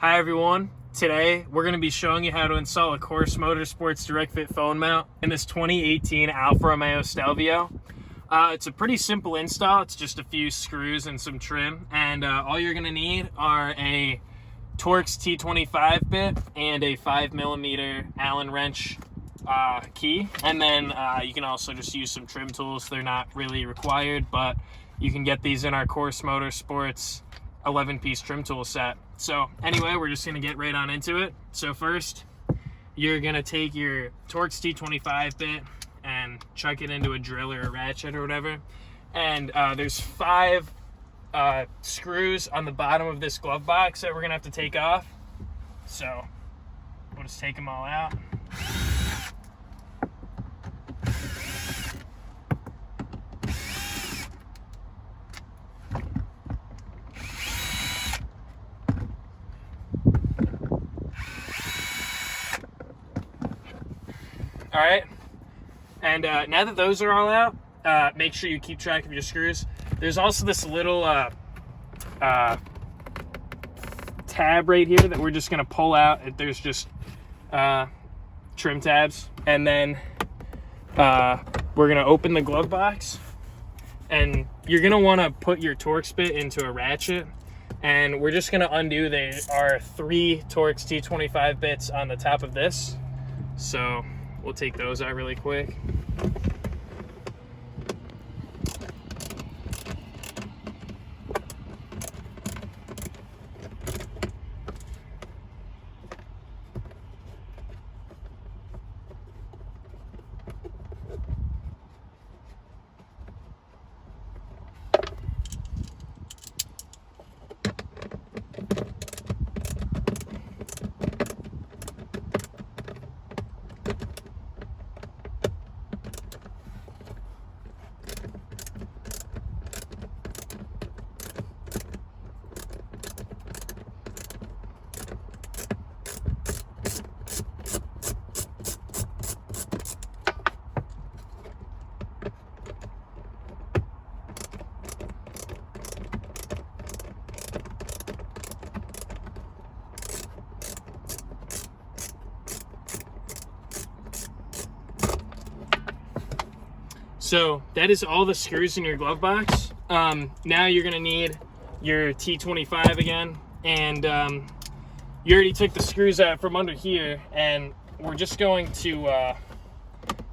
Hi everyone, today we're going to be showing you how to install a Course Motorsports direct fit phone mount in this 2018 Alfa Romeo Stelvio. It's a pretty simple install. It's just a few screws and some trim, and all you're going to need are a Torx T25 bit and a 5mm Allen wrench key, and then you can also just use some trim tools. They're not really required, but you can get these in our Course Motorsports 11-piece trim tool set. So anyway, we're just gonna get right on into it. So first, you're gonna take your Torx T25 bit and chuck it into a drill or a ratchet or whatever. And there's 5 screws on the bottom of this glove box that we're gonna have to take off. So we'll just take them all out. All right, and now that those are all out, make sure you keep track of your screws. There's also this little tab right here that we're just gonna pull out. There's just trim tabs, and then we're gonna open the glove box, and you're gonna wanna put your Torx bit into a ratchet, and we're just gonna undo our 3 Torx T25 bits on the top of this. So we'll take those out really quick. So that is all the screws in your glove box. Now you're gonna need your T25 again, and you already took the screws out from under here, and we're just going to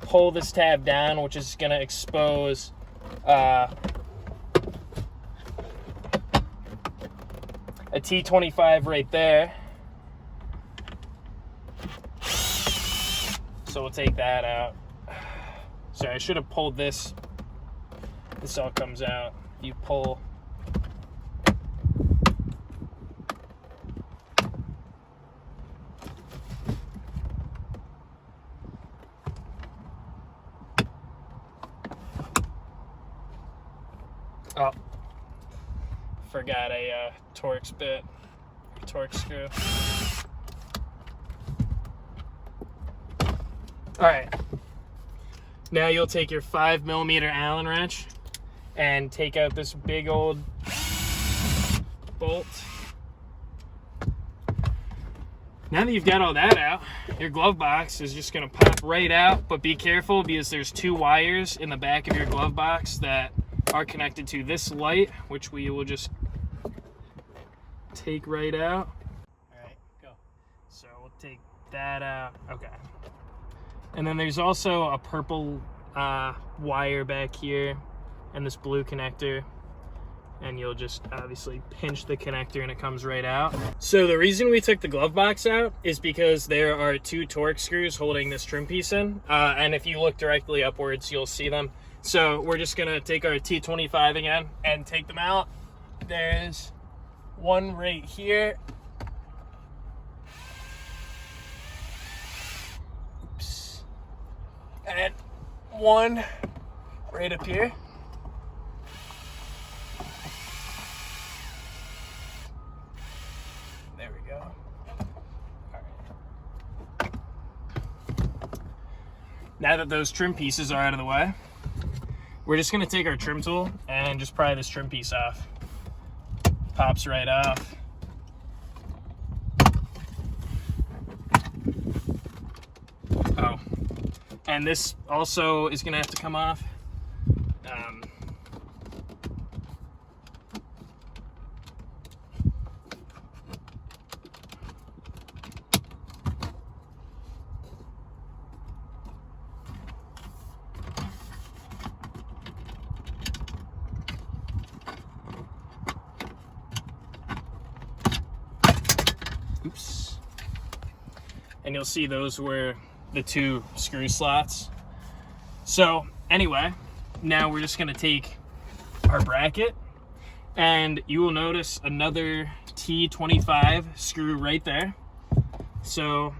pull this tab down, which is gonna expose a T25 right there. So we'll take that out. Sorry, I should have pulled this. This all comes out. You pull. Oh, forgot a Torx bit, Torx screw. All right. Now you'll take your 5mm Allen wrench and take out this big old bolt. Now that you've got all that out, your glove box is just gonna pop right out, but be careful because there's 2 wires in the back of your glove box that are connected to this light, which we will just take right out. All right, go. So we'll take that out, okay. And then there's also a purple wire back here and this blue connector, and you'll just obviously pinch the connector and it comes right out. So the reason we took the glove box out is because there are 2 Torx screws holding this trim piece in, and if you look directly upwards you'll see them. So we're just gonna take our T25 again and take them out. There's one right here. And one right up here. There we go. All right. Now that those trim pieces are out of the way, we're just gonna take our trim tool and just pry this trim piece off. Pops right off. And this also is gonna have to come off. Oops. And you'll see those were the 2 screw slots. So anyway, now we're just gonna take our bracket, and you will notice another T25 screw right there. So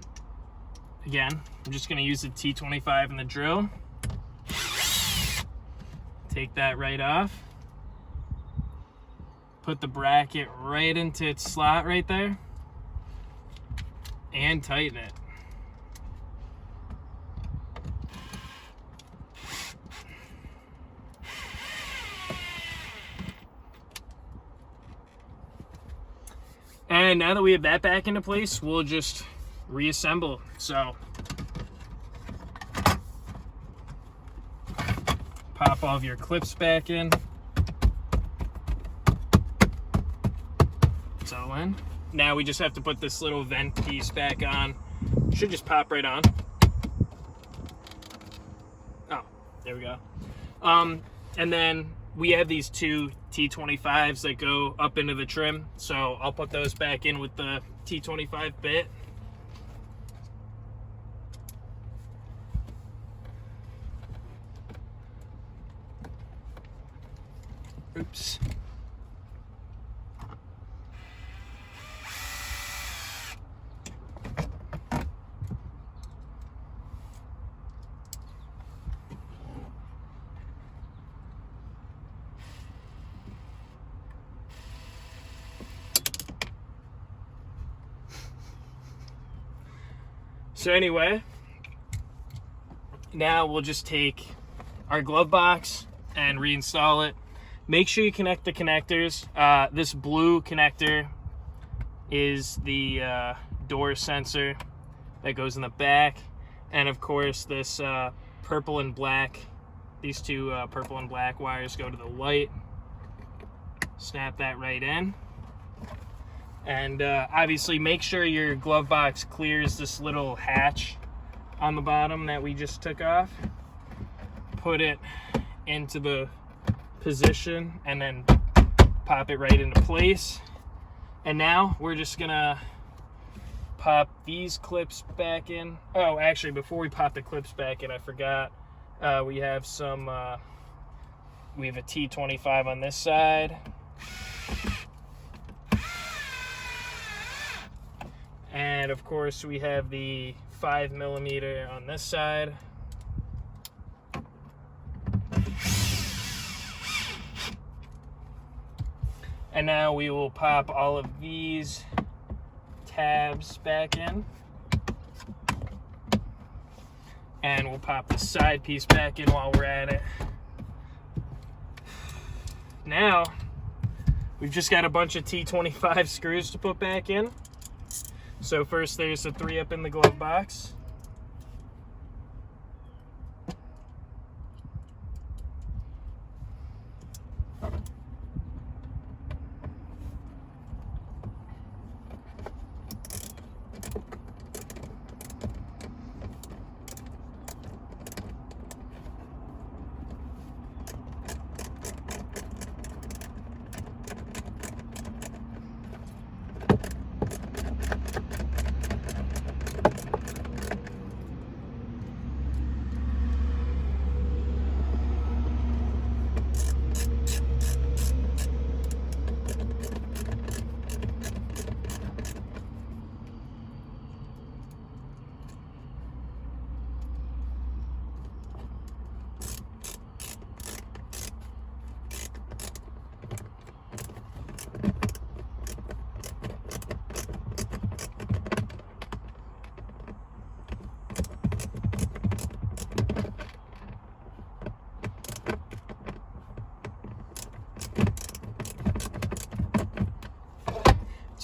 again, I'm just gonna use the T25 in the drill. Take that right off. Put the bracket right into its slot right there. And tighten it. And now that we have that back into place, we'll just reassemble. So pop all of your clips back in. It's all in. Now we just have to put this little vent piece back on. Should just pop right on. Oh, there we go. And then we have these 2 T25s that go up into the trim. So I'll put those back in with the T25 bit. Oops. So anyway, now we'll just take our glove box and reinstall it. Make sure you connect the connectors. This blue connector is the door sensor that goes in the back. And of course this purple and black, these 2 purple and black wires go to the light. Snap that right in. And obviously make sure your glove box clears this little hatch on the bottom that we just took off. Put it into the position and then pop it right into place. And now we're just gonna pop these clips back in. Oh, actually, before we pop the clips back in, I forgot. We have some, we have a T25 on this side. And of course we have the 5mm on this side. And now we will pop all of these tabs back in. And we'll pop the side piece back in while we're at it. Now, we've just got a bunch of T25 screws to put back in. So first there's the 3 up in the glove box.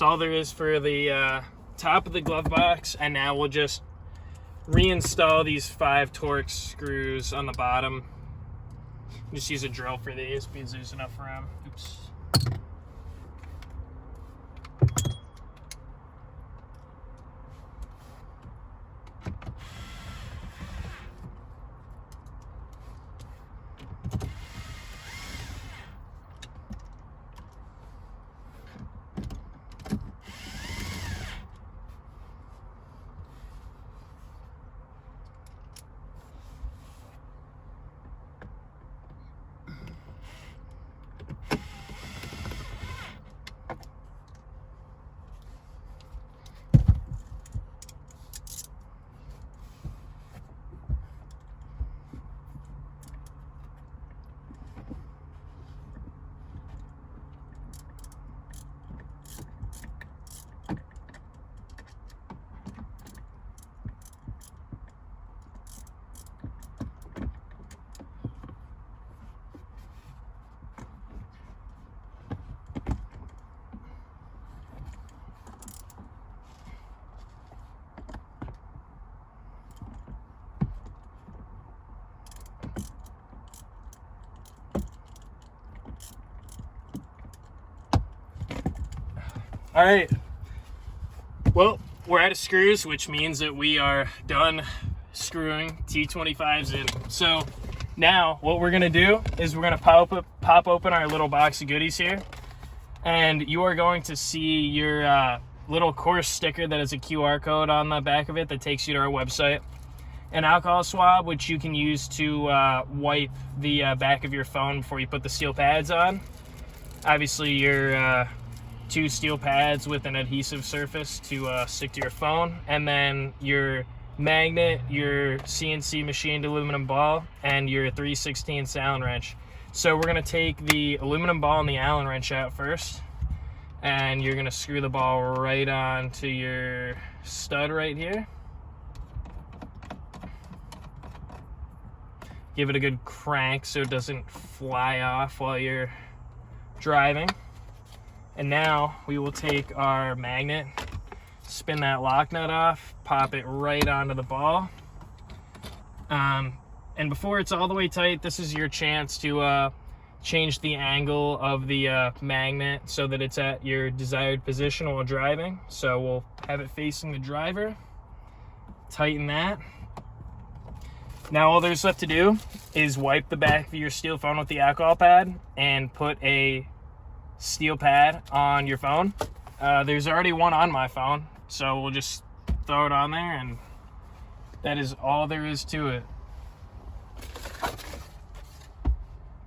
That's all there is for the top of the glove box, and now we'll just reinstall these 5 Torx screws on the bottom. Just use a drill for these because there's enough room. Oops. All right, well, we're out of screws, which means that we are done screwing T25s in. So now what we're gonna do is we're gonna pop open our little box of goodies here, and you are going to see your little course sticker that has a QR code on the back of it that takes you to our website. An alcohol swab, which you can use to wipe the back of your phone before you put the steel pads on. Obviously, your 2 steel pads with an adhesive surface to stick to your phone, and then your magnet, your CNC machined aluminum ball, and your 3/16 Allen wrench. So we're gonna take the aluminum ball and the Allen wrench out first, and you're gonna screw the ball right onto your stud right here. Give it a good crank so it doesn't fly off while you're driving. And now we will take our magnet, spin that lock nut off, pop it right onto the ball. And before it's all the way tight, this is your chance to change the angle of the magnet so that it's at your desired position while driving. So we'll have it facing the driver, tighten that. Now all there's left to do is wipe the back of your steel phone with the alcohol pad and put a steel pad on your phone. There's already one on my phone, so we'll just throw it on there, and that is all there is to it.